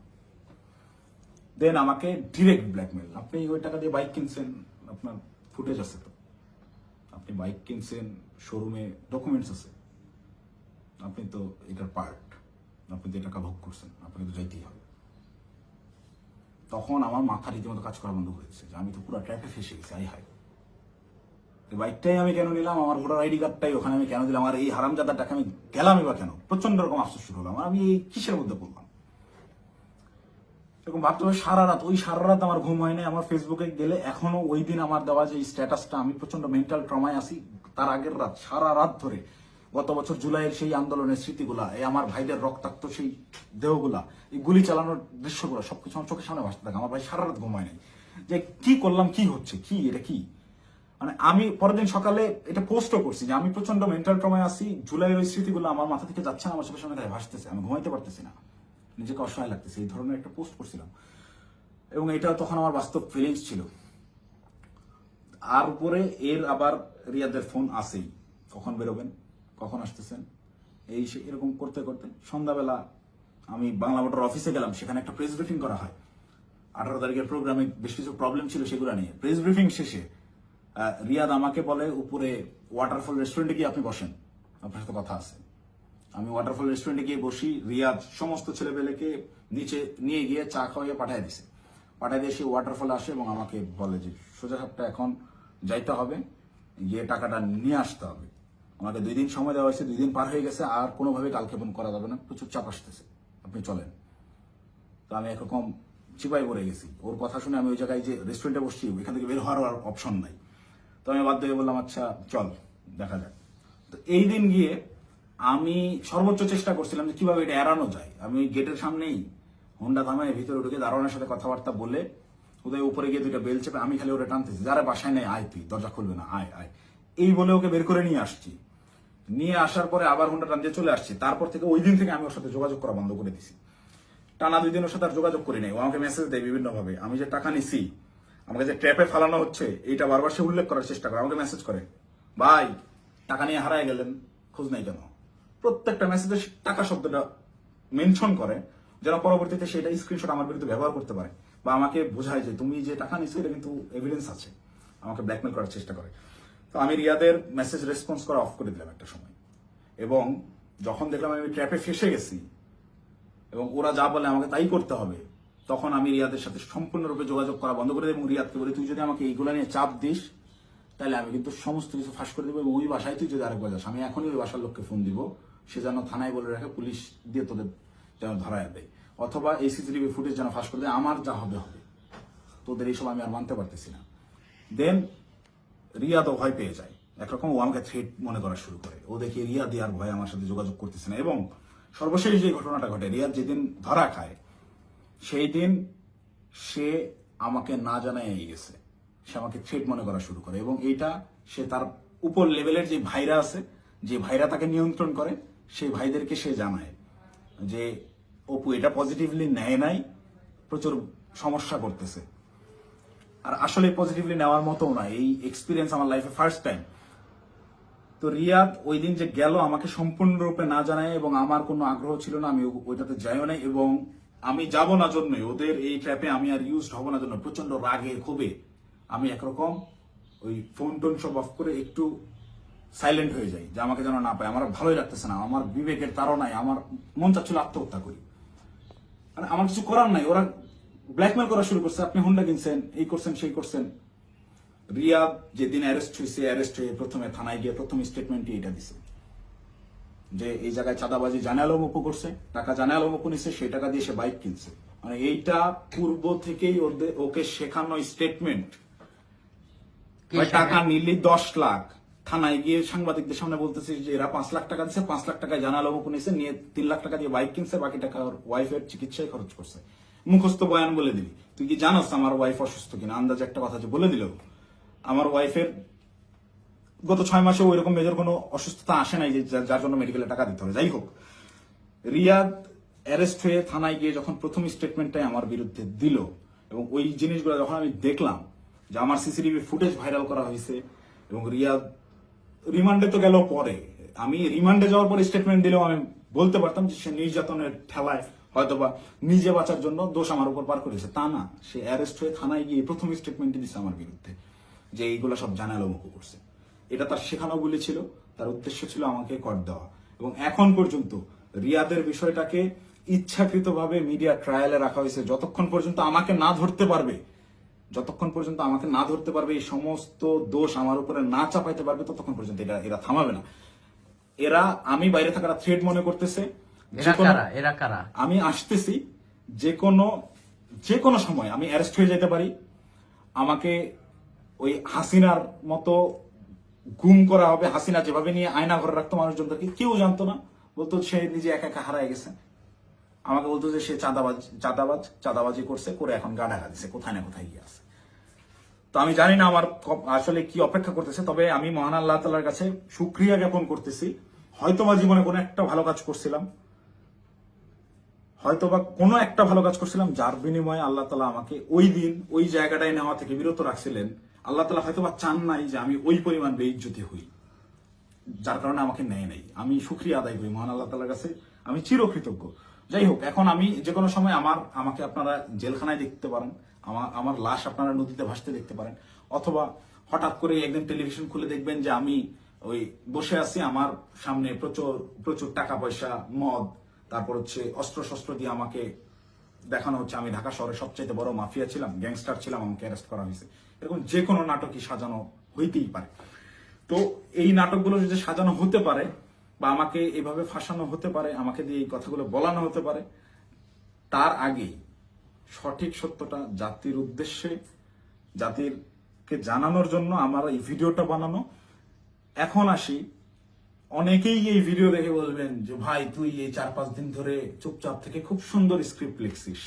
দেন আমাকে ডিরেক্ট ব্ল্যাকমেল, আপনি ওই টাকা দিয়ে বাইক কিনছেন, আপনার ফুটেজ আছে তো, আপনি বাইক কিনছেন, শোরুমে ডকুমেন্টস আছে, আপনি তো এটার পার্ট, আপনি তো টাকা ভোগ করছেন, আপনাকে তো যাইতেই হবে। তখন আমার মাথা রীতিমতো কাজ করা বন্ধ করে দিচ্ছে যে আমি তো পুরো ট্র্যাপে ফেসে গেছি। আই হাই, বাইকটাই আমি কেন নিলাম, আমার ভোটার আইডি কার্ডটাই ওখানে আমি কেন দিলাম, আমার এই হারামজাদার টাকা আমি গেলামই বা কেন। প্রচন্ড রকম আফসোস শুরু হলো আমার, আমি এই কিসের মধ্যে পড়লাম এরকম ভাবতে হবে। সারা রাত আমার ঘুম হয় না। আমার ফেসবুকে গেলে এখনো ওই দিন আমার দেওয়া যে স্ট্যাটাসটা, আমি প্রচন্ড মেন্টাল ট্রমায় আছি। তার আগের রাত সারা রাত ধরে গত বছর জুলাইয়ের সেই আন্দোলনের স্মৃতিগুলা, এই আমার ভাইদের রক্তাক্ত সেই দেহগুলা, এই গুলি চালানোর দৃশ্যগুলো সবকিছু আমার চোখের সামনে ভাসতে থাকে। আমার ভাই সারা রাত ঘুমায় নাই যে কি করলাম, কি হচ্ছে, কি এটা কি। মানে আমি পরের দিন সকালে এটা পোস্টও করছি যে আমি প্রচন্ড মেন্টাল ট্রমায় আছি, জুলাইয়ের ওই স্মৃতিগুলো আমার মাথা থেকে যাচ্ছে না, আমার চোখের সামনে ভাসতেছে, আমি ঘুমাইতে পারতেছি না, নিজেকে অসহায় লাগতেছে, এই ধরনের একটা পোস্ট করছিলাম। এবং এটা তখন আমার বাস্তব ফিলিংস ছিল। আর উপরে এর আবার রিয়াদের ফোন আসেই, কখন বেরোবেন, কখন আসতেছেন, এই এরকম করতে করতে সন্ধ্যাবেলা আমি বাংলা মোটর অফিসে গেলাম। সেখানে একটা প্রেস ব্রিফিং করা হয় 18 তারিখের প্রোগ্রামে, বেশ কিছু প্রবলেম ছিল সেগুলো নিয়ে। প্রেস ব্রিফিং শেষে রিয়াদ আমাকে বলে উপরে ওয়াটারফল রেস্টুরেন্টে গিয়ে আপনি বসেন, আপনার সাথে কথা আছে। আমি ওয়াটারফল রেস্টুরেন্টে গিয়ে বসি। রিয়াদ সমস্ত ছেলেপেলেকে নিচে নিয়ে গিয়ে চা খাওয়াইয়ে পাঠিয়ে দিছে। পাঠিয়ে দিয়ে সে ওয়াটারফলে আসে এবং আমাকে বলে যে সোজা সাপটা এখন যাইতে হবে, গিয়ে টাকাটা নিয়ে আসতে হবে। আমাকে 2 দিন সময় দেওয়া হয়েছে, 2 দিন পার হয়ে গেছে, আর কোনোভাবে কালক্ষেপণ করা যাবে না, প্রচুর চাপ আসতেছে, আপনি চলেন। তো আমি একরকম চিপাই পড়ে গেছি। ওর কথা শুনে আমি ওই জায়গায় যে রেস্টুরেন্টে বসছি, ওইখান থেকে বের হওয়ার আর অপশন নাই। তো আমি বাধ্য হয়ে বললাম আচ্ছা চল দেখা যাক। তো এই দিন গিয়ে আমি সর্বোচ্চ চেষ্টা করছিলাম যে কিভাবে এটা এড়ানো যায়। আমি ওই গেটের সামনেই হোন্ডা থামায় ভিতরে ঢুকে দারোয়ানের সাথে কথাবার্তা বলে ওদের উপরে গিয়ে 2টা বেল চেপে আমি খালি ওটা টানতেছি, যারা বাসায় নেই আয়, তুই দরজা খুলবে না, আয় আয়, এই বলে ওকে বের করে নিয়ে আসছি। নিয়ে আসার পরে আবার হোন্ডা টান দিয়ে চলে আসছি। তারপর থেকে ওই দিন থেকে আমি ওর সাথে যোগাযোগ করা বন্ধ করে দিছি। টানা 2 দিন ওর সাথে আর যোগাযোগ করি নাই। ও আমাকে মেসেজ দেয় বিভিন্ন ভাবে, আমি যে টাকা নিছি, আমাকে যে ট্র্যাপে ফালানো হচ্ছে এইটা বারবার সে উল্লেখ করার চেষ্টা করে। আমাকে মেসেজ করে ভাই টাকা নিয়ে হারায় গেলেন, খোঁজ নাই কেন। প্রত্যেকটা মেসেজে টাকা শব্দটা মেনশন করে, যেন পরবর্তীতে সেটা স্ক্রিনশট আমার বিরুদ্ধে ব্যবহার করতে পারে, বা আমাকে বোঝায় যে তুমি যে টাকা নিছো এটা কিন্তু এভিডেন্স আছে। আমাকে ব্ল্যাকমেল করার চেষ্টা করে। তো আমি রিয়াদের মেসেজ রেসপন্স করা অফ করে দিলাম একটা সময়। এবং যখন দেখলাম আমি ট্র্যাপে ফেসে গেছি এবং ওরা যা বলে আমাকে তাই করতে হবে, তখন আমি রিয়াদের সাথে সম্পূর্ণরূপে যোগাযোগ করা বন্ধ করে দিই এবং রিয়াদকে বলি তুই যদি আমাকে এইগুলো নিয়ে চাপ দিস তাহলে আমি কিন্তু সমস্ত কিছু ফাঁস করে দেবো, এবং ওই বাসায় তুই যদি আরেকবার যাস আমি এখনই ওই বাসার লোককে ফোন দিব, সে যেন থানায় বলে রাখে, পুলিশ দিয়ে তোদের যেন ধরায় দেয়, অথবা এই সিসিটিভি ফুটেজ যেন ফাঁস করে দেয়, আমার যা হবে হবে, তোদের এইসব আমি আর মানতে পারতেছি না। দেন রিয়াদও ভয় পেয়ে যায়, একরকম ও আমাকে থ্রেট মনে করা শুরু করে। ও দেখে রিয়াদ আর ভয় আমার সাথে যোগাযোগ করতেছে না। এবং সর্বশেষ যে ঘটনাটা ঘটে, রিয়াদ যেদিন ধরা খায় সেই দিন সে আমাকে না জানায় গেছে, সে আমাকে থ্রেট মনে করা শুরু করে। এবং এইটা সে তার উপর লেভেলের যে ভাইরা আছে, যে ভাইরা তাকে নিয়ন্ত্রণ করে, সেই ভাইদেরকে সে জানায় যে অপু এটা পজিটিভলি নেয় নাই, প্রচুর সমস্যা করতেছে। আর আসলে পজিটিভলি নেওয়ার মতো না, এই এক্সপিরিয়েন্স আমার লাইফে ফার্স্ট টাইম। তো রিয়াদ ওই দিন যে গেল আমাকে সম্পূর্ণরূপে না জানায়, এবং আমার কোনো আগ্রহ ছিল না, আমি ওইটাতে যাইও নাই, এবং আমি যাব না জন্যই, ওদের এই ট্র্যাপে আমি আর ইউজ হব না জন্য প্রচন্ড রাগে ক্ষোভে আমি একরকম ওই ফোন টোন সব অফ করে একটু সাইলেন্ট হয়ে যাই, যে আমাকে যেন না পায়। আমার ভালোই লাগতেছে না, আমার বিবেকের তাড়নায় আমার মন চাচ্ছিল আত্মহত্যা করি। মানে আমার কিছু করার নাই, ওরা ব্ল্যাকমেল করা শুরু করছে, আপনি হুন্ডা কিনছেন, এই করছেন সেই করছেন। রিয়াদ যেদিন অ্যারেস্ট হয়ে প্রথমে থানায় গিয়ে প্রথম স্টেটমেন্টই এটা দিছে যে এই জায়গায় চাঁদাবাজি জানে আলম অপু করছে, টাকা জানে আলম অপু নিছে, সেই টাকা দিয়ে সে বাইক কিনছে। মানে এইটা পূর্ব থেকেই ওকে শেখানো স্টেটমেন্ট। টাকা নিলি 10 লাখ, থানায় গিয়ে সাংবাদিকদের সামনে বলতেছে যে এরা 5 লাখ টাকা দিচ্ছে, 5 লাখ টাকায় জানা আলম অপু নিছে, নিয়ে 3 লাখ টাকা দিয়ে বাইক কিনছে, বাকি টাকা ওর ওয়াইফের চিকিৎসায় খরচ করছে। মুখস্থ বয়ান বলে দিবি, তুই কি জানাস আমার ওয়াইফ অসুস্থ কিনা, আন্দাজ একটা কথা যে বলে দিল। আমার ওয়াইফের গত 6 মাসে ওইরকম মেজর কোনো অসুস্থতা আসে নাই যে যার জন্য মেডিকেলে টাকা দিতে হবে। যাই হোক, রিয়াদ অ্যারেস্ট হয়ে থানায় গিয়ে যখন প্রথম স্টেটমেন্টটাই আমার বিরুদ্ধে দিল, এবং ওই জিনিসগুলো যখন আমি দেখলাম যে আমার সিসিটিভি ফুটেজ ভাইরাল করা হয়েছে, এবং রিয়াদ রিমান্ডে তো গেল পরে, আমি রিমান্ডে যাওয়ার পরে স্টেটমেন্ট দিলেও আমি বলতে পারতাম যে সে নির্যাতনের ঠেলায় হয়তোবা নিজে বাঁচার জন্য দোষ আমার উপর পার করেছে। তা না, সে অ্যারেস্ট হয়ে থানায় গিয়ে প্রথম স্টেটমেন্টই দিচ্ছে আমার বিরুদ্ধে যে এইগুলো সব জানালো মুখ করছে। এটা তার শেখানো বলে ছিল, তার উদ্দেশ্য ছিল আমাকে কর দেওয়া। এবং এখন পর্যন্ত রিয়াদের বিষয়টাকে ইচ্ছাকৃতভাবে মিডিয়া ট্রায়ালে রাখা হয়েছে, যতক্ষণ পর্যন্ত আমাকে না ধরতে পারবে, এই সমস্ত দোষ আমার উপরে না চাপাইতে পারবে, ততক্ষণ পর্যন্ত এরা থামাবে না। এরা আমি বাইরে থাকার থ্রেড মনে করতেছে। আমি আসতেছি, যে কোনো সময় আমি অ্যারেস্ট হয়ে যেতে পারি, আমাকে ওই হাসিনার মতো গুম করা হবে। হাসিনা যেভাবে নিয়ে আয়না ঘরে রাখতো মানুষজনদেরকে, কেউ জানতো না, বলতো সে নিজে একা একা হারায় গেছে। আমাকে বলতো যে সে চাঁদাবাজি করছে, করে এখন গা ঢাকা দিছে, কোথায় না কোথায় গিয়ে আছে। তো আমি জানি না আমার আসলে কি অপেক্ষা করতেছে, তবে আমি মহান আল্লাহ তাআলার কাছে শুকরিয়া জ্ঞাপন করতেছি। হয়তোবা জীবনে কোনো একটা ভালো কাজ করছিলাম, যার বিনিময়ে আল্লাহ তাআলা আমাকে ওই দিন ওই জায়গাটায় নেওয়া থেকে বিরত রাখছিলেন। আল্লাহ তাআলা হয়তোবা চান নাই যে আমি ওই পরিমাণ বেইজ্জতি হই, যার কারণে আমাকে নেয় নাই। আমি শুকরিয়া আদায় করি মহান আল্লাহ তাআলার কাছে, আমি চিরকৃতজ্ঞ। যাই হোক, এখন আমি যে কোনো সময় আমাকে আপনারা জেলখানায় দেখতে পারেন, আমার লাশ আপনারা নদীতে ভাসতে দেখতে পারেন, অথবা হঠাৎ করে একদিন টেলিভিশন খুলে দেখবেন যে আমি ওই বসে আছি, আমার সামনে প্রচুর প্রচুর টাকা পয়সা, মদ, তারপর হচ্ছে অস্ত্র শস্ত্র দিয়ে আমাকে দেখানো হচ্ছে আমি ঢাকা শহরে সবচাইতে বড় মাফিয়া ছিলাম, গ্যাংস্টার ছিলাম, আমাকে অ্যারেস্ট করা হয়েছে। এরকম যে কোনো নাটকই সাজানো হইতেই পারে। তো এই নাটকগুলো যদি সাজানো হতে পারে, বা আমাকে এভাবে ফাঁসানো হতে পারে, আমাকে দিয়ে এই কথাগুলো বলানো হতে পারে, তার আগেই সঠিক সত্যটা জাতির উদ্দেশ্যে, জাতিরকে জানানোর জন্য আমার এই ভিডিওটা বানানো। এখন আসি, অনেকেই এই ভিডিও দেখে বলবেন যে ভাই তুই এই 4-5 দিন ধরে চুপচাপ থেকে খুব সুন্দর স্ক্রিপ্ট লিখছিস।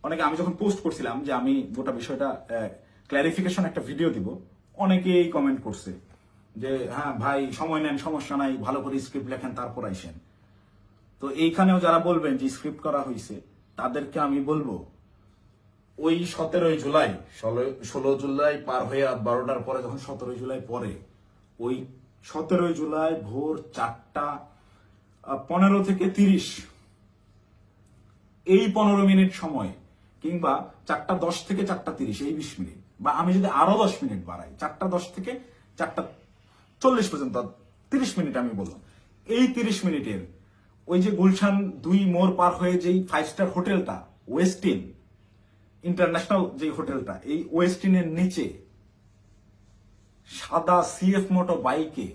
অনেকে, আমি যখন পোস্ট করছিলাম যে আমি গোটা বিষয়টা ক্ল্যারিফিকেশন একটা ভিডিও দিব, অনেকেই কমেন্ট করছে যে হ্যাঁ ভাই সময় নেন, সমস্যা নাই, ভালো করে স্ক্রিপ্ট লেখেন তারপর আইসেন। তো এইখানেও যারা বলবেন যে স্ক্রিপ্ট করা হয়েছে, তাদেরকে আমি বলবো ওই 17 জুলাই, 16 জুলাই পার হয়ে রাত 12টার পরে, যখন 17 জুলাই পরে, ওই 17 জুলাই ভোর 4:15 থেকে 30, এই 15 মিনিট সময়, কিংবা 4:10 থেকে 4:30, এই 20 মিনিট, বা আমি যদি আরো 10 মিনিট বাড়াই, 4:10 থেকে 4:40 পর্যন্ত 30 মিনিট আমি বললাম, এই 30 মিনিটের ওই যে গুলশান 2 মোড় পার হয়ে যেই 5 স্টার হোটেলটা, ওয়েস্টিন ইন্টারন্যাশনাল যে হোটেলটা, এই ওয়েস্টিনের নিচে সাদা সিএফ মোটো বাইকে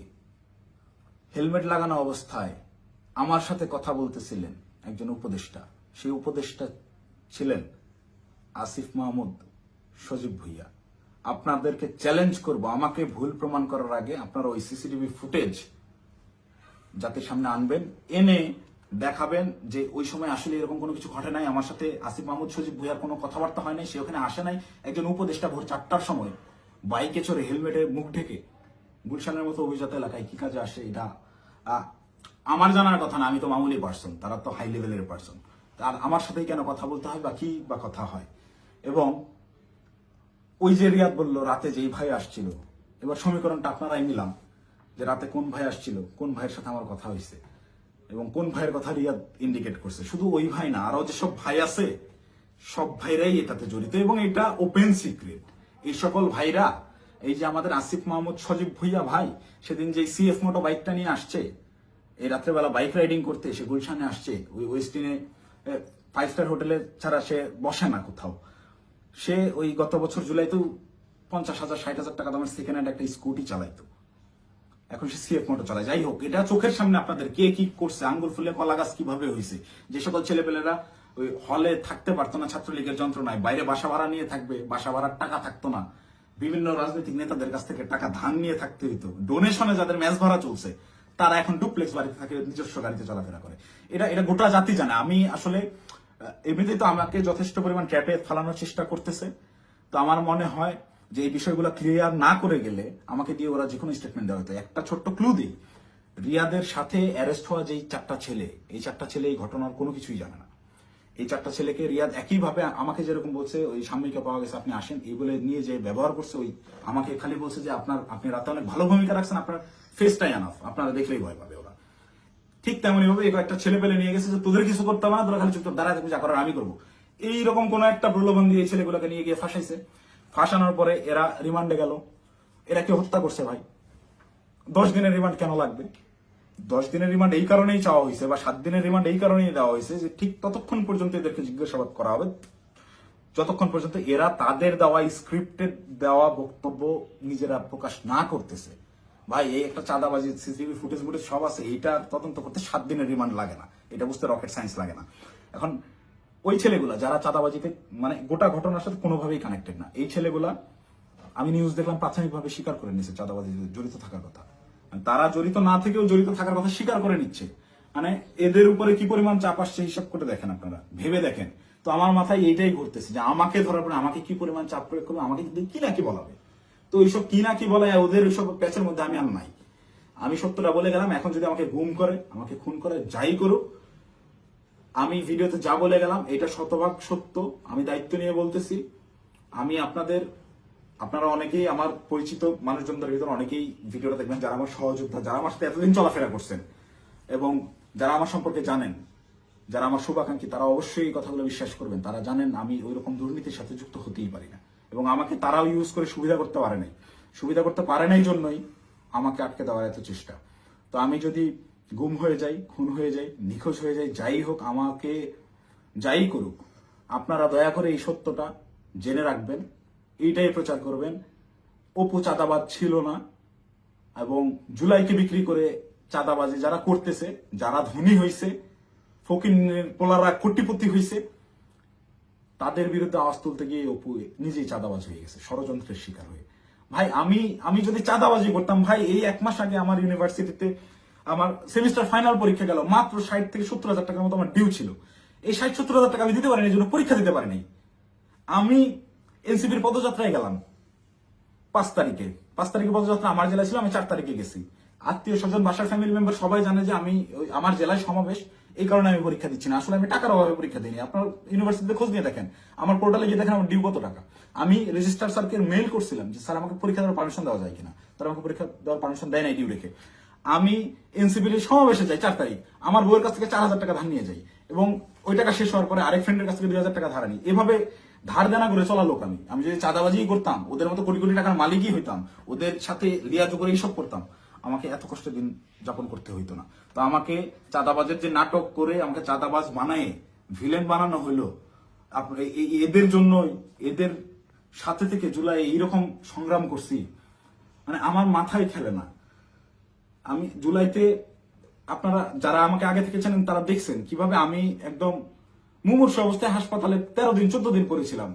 হেলমেট লাগানো অবস্থায় আমার সাথে কথা বলতেছিলেন একজন উপদেষ্টা। সেই উপদেষ্টা ছিলেন আসিফ মাহমুদ সজীব ভুইয়া। আপনাদেরকে চ্যালেঞ্জ করব, আমাকে ভুল প্রমাণ করার আগে আপনারা ওই সিসিটিভি ফুটেজ জাতির সামনে আনবেন, এনে দেখাবেন যে ওই সময় আসলে এরকম কোনো কিছু ঘটে নাই, আমার সাথে আসিফ মাহমুদ সজীব ভুইয়ার কোনো কথাবার্তা হয় নাই, সে ওখানে আসে নাই। একজন উপদেষ্টা ভোর 4টার সময় বাইকে চড়ে হেলমেটে মুখ ঢেকে গুলশানের মতো অভিজাত এলাকায় কি কাজে আসে, এটা আমার জানার কথা না। আমি তো মামুলি পার্সন, তারা তো হাই লেভেলের পার্সন। আর আমার সাথেই কেন কথা বলতে হয়, বা কি বা কথা হয়। এবং ওই যে রিয়াদ বললো রাতে যেই ভাই আসছিল, এবার সমীকরণটা আপনারাই মিলাম যে রাতে কোন ভাই আসছিল, কোন ভাইয়ের সাথে আমার কথা হয়েছে এবং কোন ভাইয়ের কথা রিয়াদ ইন্ডিকেট করছে। শুধু ওই ভাই না, আরো যেসব ভাই আছে সব ভাইরাই এটাতে জড়িত এবং এটা ওপেন সিক্রেট। এই সকল ভাইরা, এই যে আমাদের আসিফ মাহমুদ সজীব ভুইয়া ভাই সেদিন যে সিএফ মোটো বাইকটা নিয়ে আসছে, এই রাত্রেবেলা বাইক রাইডিং করতে সে গুলশানে আসছে, ওই ওয়েস্টিনে 5 স্টার হোটেলে ছাড়া সে বসে না কোথাও। সে ওই গত বছর জুলাইতেও 50,000 60,000 টাকা দামের সেকেন্ড হ্যান্ড একটা স্কুটি চালাইতো, এখন সে সিএফ মোটর চালায়। যাই হোক, এটা চোখের সামনে আপনাদের কে কি করছে, আঙ্গুল ফুলে কলা গাছ কিভাবে হয়েছে। যে সকল ছেলেপেলেরা ওই হলে থাকতে পারতো না ছাত্রলীগের যন্ত্রণায়, বাইরে বাসা ভাড়া নিয়ে থাকবে, বাসা ভাড়ার টাকা থাকতো না, বিভিন্ন রাজনৈতিক নেতাদের কাছ থেকে টাকা ধান নিয়ে থাকতে হইতো, ডোনেশনে যাদের ম্যাচ ভরা চলছে তারা এখন ডুপ্লেক্স বাড়িতে থাকে, নিজস্ব গাড়িতে চলাফেরা করে। এটা গোটা জাতি জানে। আমি আসলে এমনিতেই তো আমাকে যথেষ্ট পরিমাণ ট্র্যাপে ফেলানোর চেষ্টা করতেছে, তো আমার মনে হয় যে এই বিষয়গুলো ক্লিয়ার না করে গেলে আমাকে দিয়ে ওরা যে কোনো স্টেটমেন্ট দেওয়া হতো। একটা ছোট্ট ক্লু দিই, রিয়াদের সাথে অ্যারেস্ট হওয়া যেই 4টা ছেলে, এই 4টা ছেলে এই ঘটনার কোনো কিছুই জানে না। এই 4টা ছেলেকে রিয়াদ একইভাবে আমাকে যেরকম বলছে ওই সাময়িকা পাওয়া গেছে আপনি আসেন এই বলে নিয়ে যে ব্যবহার করছে, ওই আমাকে খালি বলছে যে আপনি রাতে অনেক ভালো ভূমিকা রাখছেন, আপনার ফেসটাই আনাফ, আপনারা দেখলেই ভয় পাবে ওরা। ঠিক তেমনই ভাবে একটা ছেলে পেলে নিয়ে গেছে যে তোদের কিছু করতে হবে না, তোরা খালি চুপচাপ দাঁড়ায় থাকবি, যা করার আমি করবো। এইরকম কোন একটা প্রলোভন দিয়ে এই ছেলেগুলোকে নিয়ে গিয়ে ফাঁসাইছে। ফাঁসানোর পরে এরা রিমান্ডে গেল। এরা কেউ হত্যা করছে ভাই, 10 দিনের রিমান্ড কেন লাগবে? 10 দিনের রিমান্ড এই কারণেই চাওয়া হয়েছে বা 7 দিনের রিমান্ড এই কারণেই দেওয়া হয়েছে যে ঠিক ততক্ষণ পর্যন্ত এদেরকে জিজ্ঞাসাবাদ করা হবে যতক্ষণ পর্যন্ত এরা তাদের দেওয়া স্ক্রিপ্টেড দেওয়া বক্তব্য নিজেরা প্রকাশ না করতেছে। ভাই এই একটা চাঁদাবাজি সিসিটিভি ফুটেজ সব আছে, এইটা তদন্ত করতে 7 দিনের রিমান্ড লাগে না, এটা বুঝতে রকেট সায়েন্স লাগে না। এখন ওই ছেলেগুলা যারা চাঁদাবাজিতে মানে গোটা ঘটনার সাথে কোনোভাবেই কানেক্টেড না, এই ছেলেগুলা আমি নিউজ দেখলাম প্রাথমিকভাবে স্বীকার করে নিচ্ছে চাঁদাবাজিতে জড়িত থাকার কথা। তারা জড়িত না থেকেও জড়িত থাকার কথা স্বীকার করে নিচ্ছে। মানে এদের উপরে কি পরিমাণ চাপ আসছে হিসাব করে দেখেন, আপনারা ভেবে দেখেন। তো আমার মাথায় এইটাই ঘুরতেছে যে আমাকে ধরার পরে আমাকে কি পরিমাণ চাপ প্রয়োগ করবে, আমাকে কি না কি বলাবে। তো এইসব কি না কি বলে ওদের ওইসব প্যাচের মধ্যে আমি আর নাই। আমি সত্যটা বলে গেলাম, এখন যদি আমাকে গুম করে, আমাকে খুন করে, যাই করুক, আমি ভিডিওতে যা বলে গেলাম এটা শতভাগ সত্য, আমি দায়িত্ব নিয়ে বলতেছি। আমি আপনারা অনেকেই আমার পরিচিত মানুষজনদের ভিতরে অনেকেই ভিডিওটা দেখবেন যারা আমার সহযোদ্ধা, যারা আমার সাথে এতদিন চলাফেরা করছেন এবং যারা আমার সম্পর্কে জানেন, যারা আমার শুভাকাঙ্ক্ষী, তারা অবশ্যই এই কথাগুলো বিশ্বাস করবেন। তারা জানেন আমি ওই রকম দুর্নীতির সাথে যুক্ত হতেই পারি না এবং আমাকে তারাও ইউজ করে সুবিধা করতে পারে নাই। সুবিধা করতে পারে নাই জন্যই আমাকে আটকে দেওয়ার এত চেষ্টা। তো আমি যদি গুম হয়ে যাই, খুন হয়ে যাই, নিখোঁজ হয়ে যাই, যাই হোক, আমাকে যাই করুক, আপনারা দয়া করে এই সত্যটা জেনে রাখবেন, এইটাই প্রচার করবেন। অপু চাঁদাবাজ ছিল না এবং জুলাইকে বিক্রি করে চাঁদাবাজি যারা করতেছে, যারা ধনী হয়েছে, ফকিরের পোলারা কোটিপতি হয়েছে, তাদের বিরুদ্ধে আওয়াজ তুলতে গিয়ে অপু নিজেই চাঁদাবাজ হয়ে গেছে, ষড়যন্ত্রের শিকার হয়ে। ভাই আমি যদি চাঁদাবাজি করতাম, ভাই এই 1 মাস আগে আমার ইউনিভার্সিটিতে আমার সেমিস্টার ফাইনাল পরীক্ষা গেল, মাত্র 60 থেকে 70,000 টাকার মতো আমার ডিউ ছিল। এই 60-70,000 টাকা আমি দিতে পারিনি, এই জন্য পরীক্ষা দিতে পারিনি। আমি এনসিপির পদযাত্রায় গেলাম 5 তারিখে পদযাত্রা আমার জেলায় ছিল, আমি 4 তারিখে গেছি। আত্মীয় স্বজন, বাসার ফ্যামিলি মেম্বার সবাই জানে যে আমি আমার জেলায় সমাবেশ, এই কারণে আমি পরীক্ষা দিচ্ছি না। আসলে আমি টাকার অভাবে পরীক্ষা দিইনি। আপনার ইউনিভার্সিটিতে খোঁজ নিয়ে দেখেন, আমার পোর্টালে গিয়ে দেখেন আমার ডিউ কত টাকা। আমি রেজিস্ট্রার স্যারকে মেইল করছিলাম যে স্যার আমাকে পরীক্ষা দেওয়ার পারমিশন দেওয়া যায় কিনা, তারা আমাকে পরীক্ষা দেওয়ার পারমিশন দেয় নাই ডিউ রেখে। আমি এনসিপির সমাবেশে যাই 4 তারিখ, আমার বউয়ের কাছ থেকে 4,000 টাকা ধার নিয়ে যাই এবং ওই টাকা শেষ হওয়ার পরে আরেক ফ্রেন্ডের কাছ থেকে 2,000 টাকা ধার আনি। এভাবে ধার দেনা করে চলা লোক আমি যদি চাঁদাবাজি করতাম, ওদের মতো কোটি কোটি টাকার মালিকই হইতাম, ওদের সাথে লিয়াজু করে এইসব করতাম, আমাকে এত কষ্ট দিন যাপন করতে হইতো না। তো আমাকে চাঁদাবাজের যে নাটক করে আমাকে চাঁদাবাজ বানায় ভিলেন বানানো হইলো, এদের জন্যই, এদের সাথে থেকে জুলাই এইরকম সংগ্রাম করছি, মানে আমার মাথায় খেলে না। আমি জুলাইতে, আপনারা যারা আমাকে আগে থেকে চেনেন তারা দেখছেন কিভাবে আমি একদম মুমূর্ষু অবস্থায় হাসপাতালে 13 দিন 14 দিন পড়েছিলাম।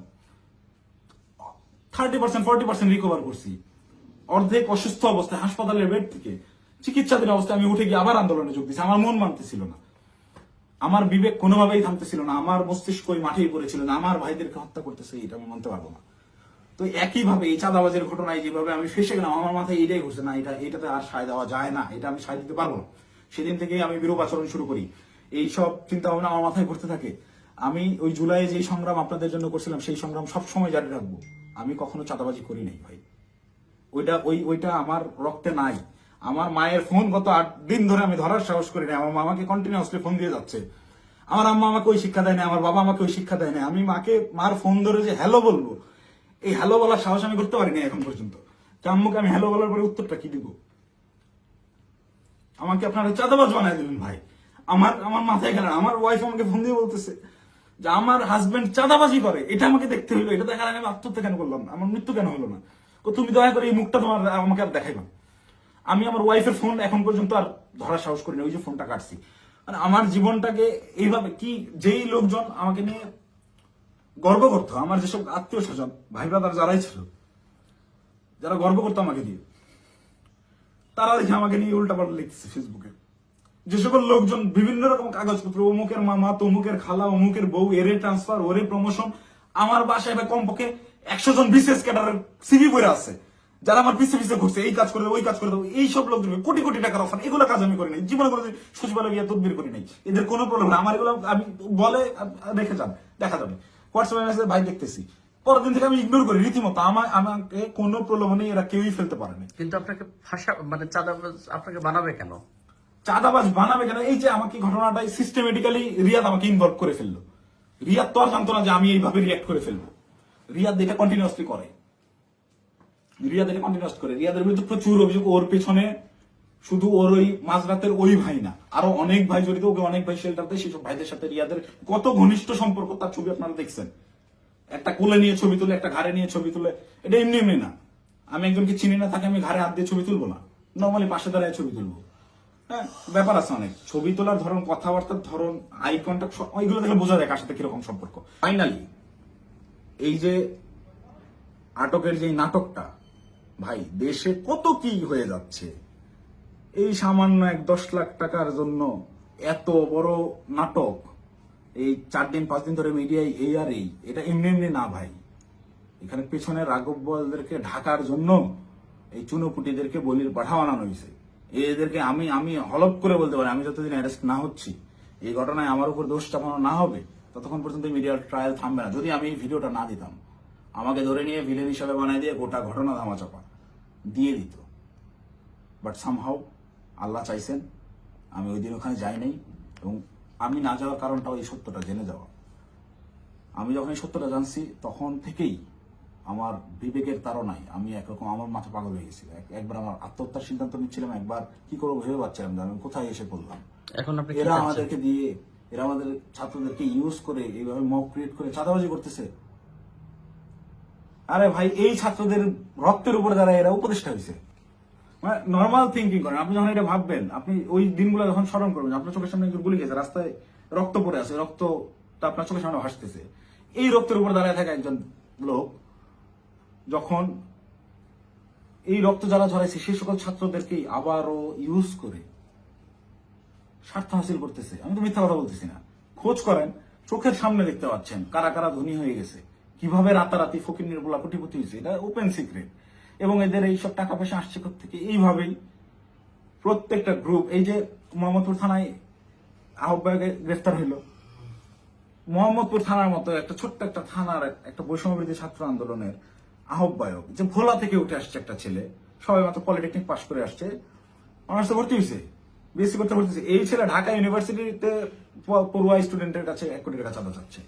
30% 40% রিকভার করছি। অর্ধেক অসুস্থ অবস্থায় হাসপাতালের বেড থেকে চিকিৎসাধীন অবস্থায় আমি উঠে গিয়ে আবার আন্দোলনে যোগ দিয়েছি। আমার মন মানতেছিল না, আমার বিবেক কোনোভাবেই থামতেছিল না, আমার মস্তিষ্ক ওই মাঠেই পড়েছিল না, আমার ভাইদেরকে হত্যা করতেছে, এটা আমি মানতে পারবো না। তো একইভাবে এই চাঁদাবাজের ঘটনায় যেভাবে আমি ফেসে গেলাম, আমার মাথায় এইটাই ঘুরছে, না এটাতে আর সায় দেওয়া যায় না, এটা আমি সায় দিতে পারবো না। সেদিন থেকেই আমি বিরূপ আচরণ শুরু করি, এইসব চিন্তা ভাবনা আমার মাথায় ঘুরতে থাকে। আমি ওই জুলাই যেই সংগ্রাম আপনাদের জন্য করছিলাম সেই সংগ্রাম সবসময় জারি রাখবো। আমি কখনো চাঁদাবাজি করি নাই ভাই, ওইটা আমার রক্তে নাই। আমার মায়ের ফোন গত 8 দিন ধরে আমি ধরার সাহস করি না। আমার মামাকে কন্টিনিউয়াসলি ফোন দিয়ে যাচ্ছে। আমার আম্মা আমাকে ওই শিক্ষা দেয় না, আমার বাবা আমাকে ওই শিক্ষা দেয় না। আমি মার ফোন ধরে যে হ্যালো বলবো, এই হ্যালো বলার সাহস আমি করতে পারিনি এখন পর্যন্ত। আম্মুকে আমি হ্যালো বলার পরে উত্তরটা কি দিব? আমাকে আপনারা চাঁদাবাজ বানায় দিলেন ভাই। আমার মাথায় গেল। আমার ওয়াইফ আমাকে ফোন দিয়ে বলতেছে যে আমার হাজবেন্ড চাঁদাবাজি করে, এটা আমাকে দেখতে হইলো। এটা দেখার আগে আমি আত্মহত্যা কেন করলাম না, আমার মৃত্যু কেন হলো না? তুমি দয়া করে এই মুখটা তোমার আমাকে আর দেখাইবা। আমি আমার ওয়াইফের ফোন এখন পর্যন্ত আর ধরার সাহস করিনি, ওই যে ফোনটা কাটছি। মানে আমার জীবনটাকে এইভাবে কি, যেই লোকজন আমাকে নিয়ে গর্ব করতো, আমার যেসব আত্মীয় স্বজন ভাই ব্রাদার যারাই ছিল, যারা গর্ব করতো আমাকে দিয়ে, তারা দেখে আমাকে নিয়ে উল্টাপাল্টা লিখতেছে ফেসবুকে। যে সকল লোকজন বিভিন্ন রকম কাগজপত্র, অমুকের মামা, তমুকের খালা, অমুকের বউ, এরে ট্রান্সফার, ওরে প্রমোশন, আমার বাসায় কমপক্ষে 100 জন বিসিএস ক্যাডারের সিভি বইরা আছে, যারা আমার পিছে পিছে ঘুরছে, এই কাজ করে দেবো, ওই কাজ করে দেবো। এইসব লোকজন কোটি কোটি টাকার অফার, এগুলো কাজ আমি করি নাই জীবনে, করে সচিবালয় গিয়ে তদবির করি নাই। এদের কোনো প্রবলেম না। আমার এগুলো আমি বলে রেখে যান, দেখা যাবে হোয়াটসঅ্যাপে মেসেজ, ভাই দেখতেছি, পরের দিন থেকে আমি ইগনোর করি রীতিমতো। আমাকে কোনো প্রলোভনে এরা কেউই ফেলতে পারেনি। কিন্তু আপনাকে মানে চাঁদাবাজ আপনাকে বানাবে কেন? চাঁদাবাজ বানাবে কেন? এই যে আমাকে ঘটনাটাই সিস্টেমেটিক্যালি রিয়াদ আমাকে ইনভলভ করে ফেললো। রিয়াদ তো আর জানতো না যে আমি এইভাবে রিয়াক্ট করে ফেলবো। রিয়াদ এটা কন্টিনিউয়াসলি করে। রিয়াদের বিরুদ্ধে প্রচুর অভিযোগ। ওর পেছনে শুধু ওর ওই মাঝরাতের ওই ভাই না, আরো অনেক ভাই জড়িত। ওকে অনেক ভাই শেল্টার দেয়। সেসব ভাইদের সাথে রিয়াদের কত ঘনিষ্ঠ সম্পর্ক, তার ছবি আপনারা দেখছেন। একটা কোলে নিয়ে ছবি তুলে, একটা ঘাড়ে নিয়ে ছবি তুলে। এটা এমনি এমনি না। আমি একজনকে চিনি না, তাকে আমি ঘাড়ে হাত দিয়ে ছবি তুলবো না, নর্মালি পাশে দাঁড়ায় ছবি তুলবো। হ্যাঁ, ব্যাপার আছে অনেক। ছবি তোলার ধরন, কথাবার্তার ধরন, আই কন্ট্যাক্ট, ওইগুলো দেখে বোঝা যায় কার সাথে কিরকম সম্পর্ক। ফাইনালি এই যে আটকের যে নাটকটা, ভাই দেশে কত কি হয়ে যাচ্ছে। এই সামান্য 10 লাখ টাকার জন্য এত বড় নাটক, এই 4 দিন 5 দিন ধরে মিডিয়ায় এই আর এই, এটা এমনি এমনি না ভাই। এখানে পেছনে রাঘব বলদেরকে ঢাকার জন্য এই চুনোপুটিদেরকে বলির পাঠা বানানো হয়েছে। এদেরকে আমি হলপ করে বলতে পারি, আমি যতদিন অ্যারেস্ট না হচ্ছি, এই ঘটনায় আমার উপর দোষ চাপানো না হবে, ততক্ষণ পর্যন্ত মিডিয়ার ট্রায়াল থামবে না। যদি আমি এই ভিডিওটা না দিতাম, আমাকে ধরে নিয়ে ভিলেন হিসাবে বানাই দিয়ে গোটা ঘটনা ধামাচাপা দিয়ে দিত। বাট সামহাউ আল্লাহ চাইছেন আমি ওই দিন ওখানে যাই নাই, এবং আমি না যাওয়ার কারণটাও এই সত্যটা জেনে যাওয়া। আমি যখন এই সত্যটা জানছি, তখন থেকেই আমার বিবেকের তাড়নায় আমি একরকম, আমার মাথা পাগল হয়ে গেছিল। একবার আমার আত্মহত্যার সিদ্ধান্ত নিচ্ছিলাম, একবার কি করবো ভেবে পাচ্ছিলাম যে আমি কোথায় এসে পড়লাম। এখন এরা আমাদেরকে দিয়ে, এরা আমাদের ছাত্রদেরকে ইউজ করে এইভাবে মব ক্রিয়েট করে চাঁদাবাজি করতেছে। আরে ভাই, এই ছাত্রদের রক্তের উপরে যারা এরা উপদেষ্টা হয়েছে, মানে নর্মাল থিঙ্কিং করেন। আপনি যখন এটা ভাববেন, আপনি ওই দিনগুলো যখন স্মরণ করবেন, আপনার চোখের সামনে একজন গুলি গেছে, রাস্তায় রক্ত পড়ে আছে, রক্তটা আপনার চোখের সামনে ভাসতেছে। এই রক্তের উপর দাঁড়ায় থাকা একজন লোক যখন এই রক্ত যারা ঝরাইছে সেই সকল ছাত্রদেরকেই আবারও ইউজ করে স্বার্থ হাসিল করতেছে। আমি তো মিথ্যা কথা বলতেছি না। খোঁজ করেন, চোখের সামনে দেখতে পাচ্ছেন কারা কারা ধনী হয়ে গেছে, কিভাবে রাতারাতি ফকির নির্বলা কোটিপতি হয়েছে। এটা ওপেন সিক্রেট। এবং এদের এইসব টাকা পয়সা আসছে থেকে এইভাবেই প্রত্যেকটা গ্রুপ। এই যে মোহাম্মদপুর থানায় আহ্বায়কে গ্রেফতার হইল, মোহাম্মদপুর থানার মতো একটা ছোট্ট একটা থানার একটা বৈষম্যবিরোধী ছাত্র আন্দোলনের আহ্বায়ক, যে ভোলা থেকে উঠে আসছে একটা ছেলে, সবাই মাত্র পলিটেকনিক পাশ করে আসছে, অনার্সে ভর্তি হয়েছে, বিএসসি করতে ভর্তি হয়েছে। এই ছেলে ঢাকা ইউনিভার্সিটিতে পড়ুয়া স্টুডেন্টের কাছে 1 কোটি টাকা চাঁদা চাচ্ছে।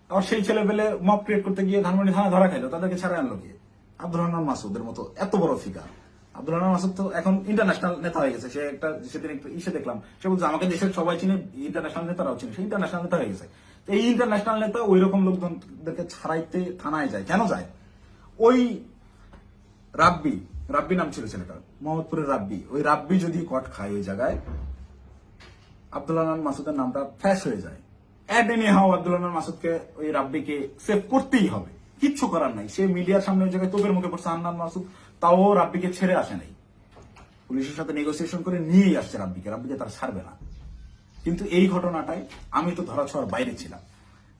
আর সেই ছেলে পেলে মব ক্রিয়েট করতে গিয়ে ধানমন্ডি থানা ধরা খাইলো, তাদেরকে ছাড়া আনলো গিয়ে। আব্দুল রহমান মাসুদের মতো এত বড় ফিগার। আব্দুল রহমান মাসুদ তো এখন ইন্টারন্যাশনাল নেতা হয়ে গেছে। সে একটা সেদিন একটু ইসে দেখলাম, সে বলছে আমাকে দেশের সবাই চিনে, ইন্টারন্যাশনাল নেতারাও চিনে, সে ইন্টারন্যাশনাল নেতা হয়ে গেছে। এই ইন্টারন্যাশনাল নেতা ওই রকম লোকজনদেরকে ছাড়াইতে থানায় যায় কেন যায়? ওই রাব্বি নাম ছিল ছেলেটার, মোহাম্মদপুরের রাব্বি, ওই রাব্বি যদি কট খায় ওই জায়গায়, আব্দুল রহমান মাসুদের নামটা ফ্যাশ হয়ে যায়। আব্দুল রহমান মাসুদকে, ওই রাব্বিকে সেভ করতেই হবে, কিচ্ছু করার নাই। সে মিডিয়ার সামনে ওই জায়গায় তোপের মুখে পড়ছে আন্নান মাসুদ, তাও রাব্বিকে ছেড়ে আসে নাই। পুলিশের সাথে নেগোসিয়েশন করে নিয়েই আসছে রাব্বিকে তারা ছাড়বে না। কিন্তু এই ঘটনাটাই আমি তো ধরাছোঁয়ার বাইরে ছিলাম।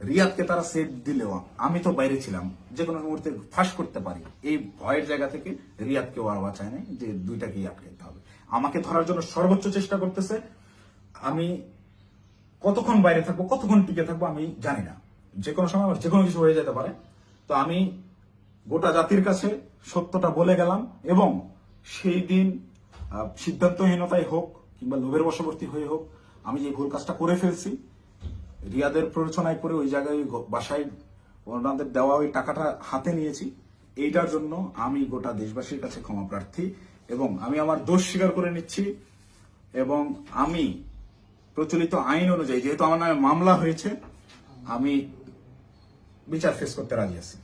রিয়াদকে তারা সেভ দিলেও আমি তো বাইরে ছিলাম, যে কোনো মুহূর্তে ফাঁস করতে পারি। এই ভয়ের জায়গা থেকে রিয়াদকেও আর বাঁচায় নাই যে দুইটাকেই আটকাতে হবে। আমাকে ধরার জন্য সর্বোচ্চ চেষ্টা করতেছে। আমি কতক্ষণ বাইরে থাকবো, কতক্ষণ টিকে থাকবো আমি জানি না। যে কোনো সময় আমার যে কোনো কিছু হয়ে যেতে পারে। তো আমি গোটা জাতির কাছে সত্যটা বলে গেলাম, এবং সেই দিন সিদ্ধান্তহীনতায় হোক কিংবা লোভের বশবর্তী হয়ে হোক, আমি যে ভুল কাজটা করে ফেলছি, রিয়াদের প্ররোচনায় করে ওই জায়গায় বাসায় ওনাদের দেওয়া ওই টাকাটা হাতে নিয়েছি, এইটার জন্য আমি গোটা দেশবাসীর কাছে ক্ষমা প্রার্থী, এবং আমি আমার দোষ স্বীকার করে নিচ্ছি। এবং আমি প্রচলিত আইন অনুযায়ী, যেহেতু আমার নামে মামলা হয়েছে, আমি বিচার ফেস করতে রাজি আছি।